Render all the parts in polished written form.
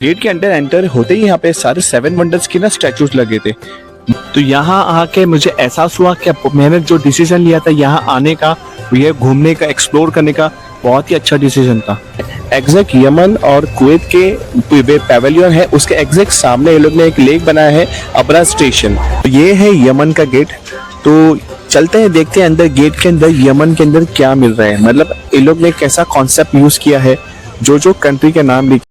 Gate के अंदर enter होते ही यहाँ पे सारे 7 वंडर्स की ना स्टैचूज लगे थे। तो यहाँ आके मुझे एहसास हुआ कि मैंने जो डिसीजन लिया था यहाँ आने का, ये घूमने का, एक्सप्लोर करने का, बहुत ही अच्छा डिसीजन था। एग्जैक्ट यमन और कुवैत के पैवेलियन है, उसके एग्जैक्ट सामने ये लोग ने एक लेक बनाया है, अबरा स्टेशन। तो ये है यमन का गेट। तो चलते हैं, देखते हैं अंदर गेट के अंदर यमन के अंदर क्या मिल रहा है, मतलब ये लोग ने कैसा कॉन्सेप्ट यूज किया है, जो कंट्री के नाम लिखे।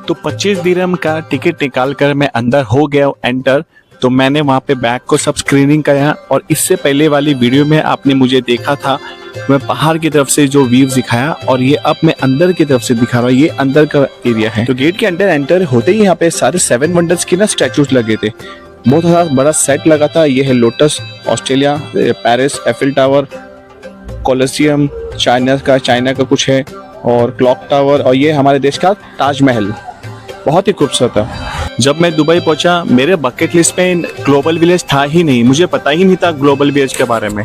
तो 25 दिरहम का टिकट निकाल कर मैं अंदर हो गया एंटर। तो मैंने वहाँ पे बैग को सब स्क्रीनिंग किया, और इससे पहले वाली वीडियो में आपने मुझे देखा था, मैं पहाड़ की तरफ से जो व्यूज दिखाया, और ये अब मैं अंदर की तरफ से दिखा रहा हूँ, ये अंदर का एरिया है। तो गेट के अंदर एंटर होते ही यहाँ पे सारे 7 वंडर्स की ना स्टैचूज लगे थे, बहुत बड़ा सेट लगा था। ये है lotus Australia, Paris Eiffel tower, Colosseum China का कुछ है, और क्लॉक टावर, और ये हमारे देश का ताजमहल, बहुत ही खूबसूरत था। जब मैं दुबई पहुंचा, मेरे बकेट लिस्ट में ग्लोबल विलेज था ही नहीं, मुझे पता ही नहीं था ग्लोबल विलेज के बारे में।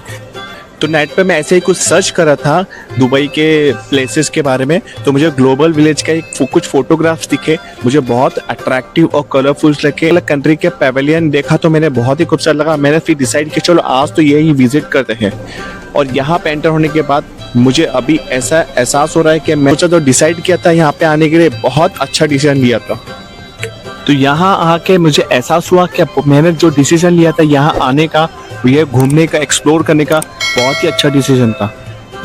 तो नेट पे मैं ऐसे ही कुछ सर्च कर रहा था दुबई के प्लेसेस के बारे में, तो मुझे ग्लोबल विलेज का कुछ फोटोग्राफ्स दिखे, मुझे बहुत अट्रैक्टिव और कलरफुल लगे। अलग कंट्री के पैवेलियन देखा तो मैंने बहुत ही खूबसूरत लगा। मैंने फिर डिसाइड किया चलो आज तो यही विजिट करते हैं। और यहाँ पे एंटर होने के बाद मुझे अभी ऐसा एहसास हो रहा है कि मैं सोचा तो डिसाइड किया था यहाँ पे आने के लिए, बहुत अच्छा डिसीजन लिया था। तो यहाँ आके मुझे एहसास हुआ कि मैंने जो डिसीजन लिया था यहाँ आने का, ये घूमने का, एक्सप्लोर करने का, बहुत ही अच्छा डिसीजन था।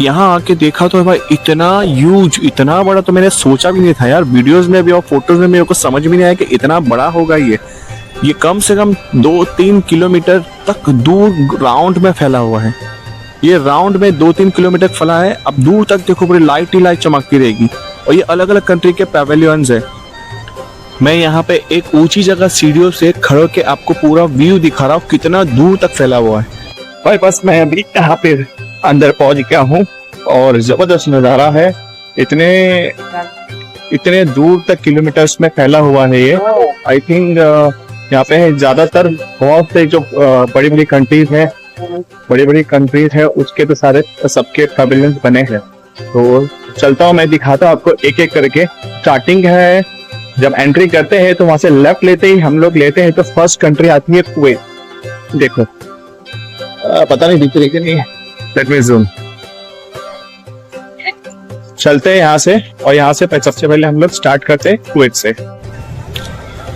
यहाँ आके देखा तो भाई इतना ह्यूज, इतना बड़ा तो मैंने सोचा भी नहीं था यार। वीडियोस में भी और फोटोज में मेरे को समझ भी नहीं आया कि इतना बड़ा होगा ये कम से कम 2-3 किलोमीटर तक दूर राउंड में फैला हुआ है। ये राउंड में 2-3 किलोमीटर फैला है। अब दूर तक देखो पूरी लाइट ही लाइट चमकती रहेगी, और ये अलग अलग कंट्री के पैवेलियंस है। मैं यहाँ पे एक ऊंची जगह सीढ़ियों से खड़े के आपको पूरा व्यू दिखा रहा हूँ, कितना दूर तक फैला हुआ है भाई। बस मैं अभी यहाँ पे अंदर पहुंच गया हूँ, और जबरदस्त नज़ारा है। इतने दूर तक किलोमीटर्स में फैला हुआ है ये। आई थिंक यहाँ पे ज्यादातर बहुत से जो बड़ी बड़ी कंट्रीज है उसके तो सारे सबके पैवेलियंस बने हैं। तो चलता हूँ, मैं दिखाता हूँ आपको एक एक करके। स्टार्टिंग है, जब एंट्री करते हैं तो वहां से लेफ्ट लेते ही हम लोग लेते हैं तो फर्स्ट कंट्री आती है कुवैत। देखो पता नहीं दिख रही कि नहीं, लेट मी ज़ूम। चलते हैं यहाँ से, और यहाँ से सबसे पहले हम लोग स्टार्ट करते हैं कुवैत से।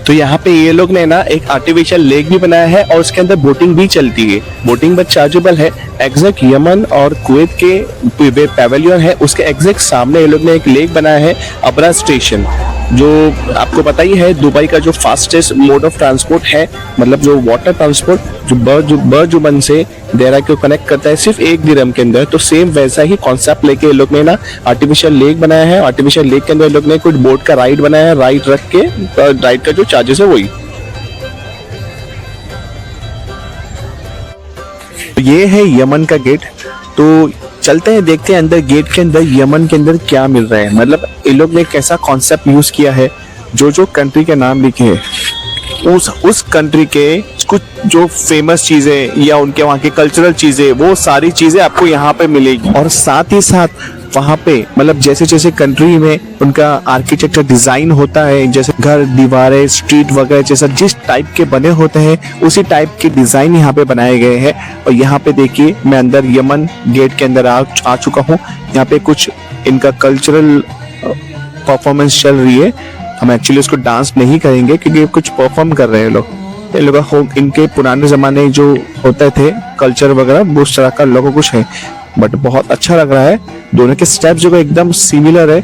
तो यहाँ पे ये लोग ने ना एक आर्टिफिशियल लेक भी बनाया है, और उसके अंदर बोटिंग भी चलती है। बोटिंग बहुत चार्जेबल है। एग्जैक्ट यमन और कुवैत के पैवेलियन है, उसके एग्जैक्ट सामने ये लोग ने एक लेक बनाया है, अबरा स्टेशन, जो आपको पता ही है दुबई का जो फास्टेस्ट मोड ऑफ ट्रांसपोर्ट है, मतलब जो वाटर ट्रांसपोर्ट जो बर्जुमन से देरा को कनेक्ट करता है सिर्फ 1 दिरहम के अंदर। तो सेम वैसा ही कॉन्सेप्ट लेके ये लोग ने ना आर्टिफिशियल लेक बनाया है। आर्टिफिशियल लेक के अंदर ये लोग ने कुछ बोट का राइड बनाया है, राइड रख के राइड का जो चार्जेस है वही। ये है यमन का गेट। तो चलते हैं, देखते हैं अंदर गेट के अंदर यमन के अंदर क्या मिल रहा है, मतलब ये लोग ने कैसा कॉन्सेप्ट यूज किया है, जो कंट्री के नाम लिखे हैं उस कंट्री के कुछ जो फेमस चीजें या उनके वहाँ की कल्चरल चीजें, वो सारी चीजें आपको यहाँ पे मिलेगी। और साथ ही साथ वहाँ पे मतलब जैसे जैसे कंट्री में उनका आर्किटेक्चर डिजाइन होता है, जैसे घर, दीवारें, स्ट्रीट वगैरह जैसा जिस टाइप के बने होते हैं उसी टाइप के डिजाइन यहाँ पे बनाए गए हैं। और यहाँ पे देखिए मैं अंदर यमन गेट के अंदर आ चुका हूँ। यहाँ पे कुछ इनका कल्चरल परफॉर्मेंस चल रही है। हम एक्चुअली उसको डांस नहीं करेंगे क्योंकि कुछ परफॉर्म कर रहे हैं लोग। ये लोग इनके पुराने जमाने जो होते थे कल्चर वगैरह वो उस तरह का लोगों कुछ है, बट बहुत अच्छा लग रहा है। दोनों के स्टेप्स जो एकदम सिमिलर है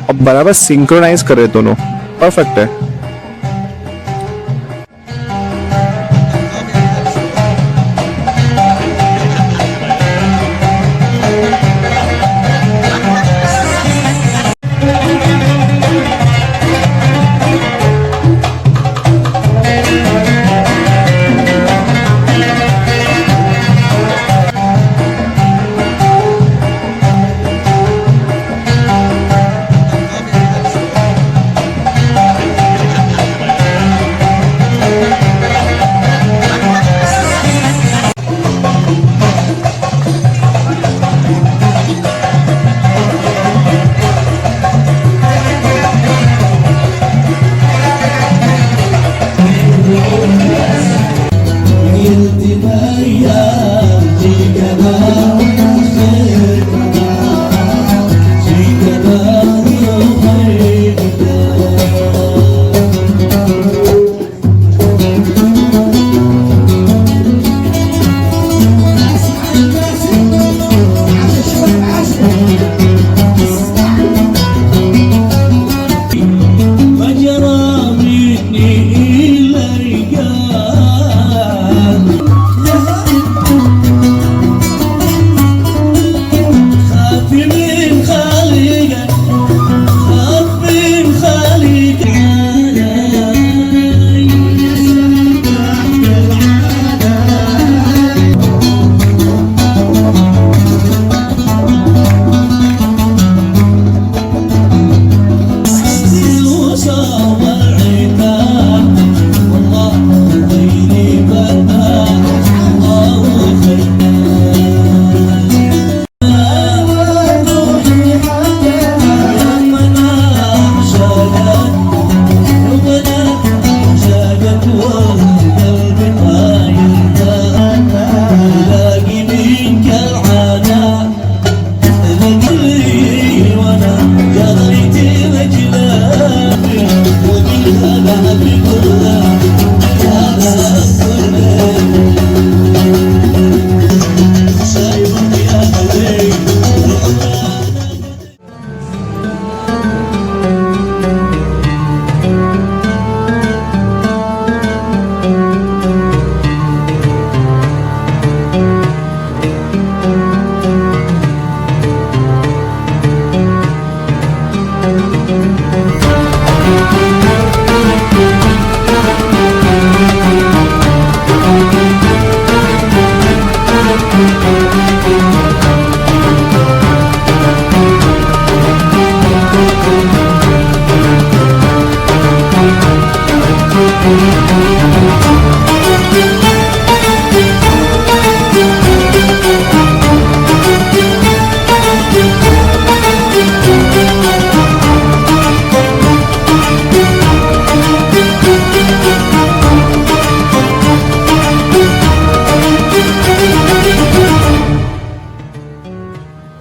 और बराबर सिंक्रोनाइज कर रहे दोनों, परफेक्ट है।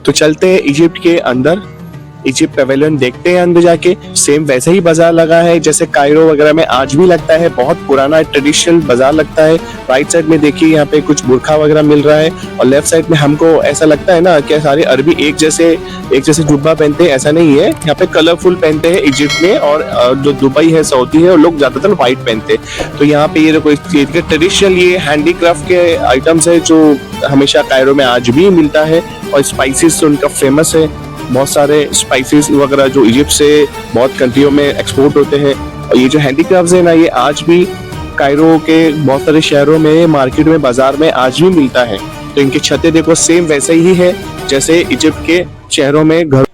तो चलते हैं इजिप्ट के अंदर, इजिप्ट पेवेलियन देखते हैं अंदर जाके। सेम वैसे ही बाजार लगा है जैसे कायरो वगैरह में आज भी लगता है, बहुत पुराना ट्रेडिशनल बाजार लगता है। राइट साइड में देखिए यहाँ पे कुछ बुरखा वगैरह मिल रहा है और लेफ्ट साइड में हमको ऐसा लगता है ना कि सारे अरबी एक जैसे जुब्बा पहनते हैं, ऐसा नहीं है। यहाँ पे कलरफुल पहनते हैं इजिप्ट में, और जो दुबई है सऊदी है वो लोग ज्यादातर व्हाइट पहनते हैं। तो यहाँ पे ये देखो ट्रेडिशनल ये हैंडीक्राफ्ट के आइटम्स है जो हमेशा कायरो में आज भी मिलता है। और स्पाइसेस उनका फेमस है, बहुत सारे स्पाइसेस वगैरह जो इजिप्ट से बहुत कंट्रियों में एक्सपोर्ट होते हैं। और ये जो हैंडीक्राफ्ट्स है ना, ये आज भी कायरो के बहुत सारे शहरों में, मार्केट में, बाजार में आज भी मिलता है। तो इनकी छतें देखो सेम वैसे ही है जैसे इजिप्ट के शहरों में घर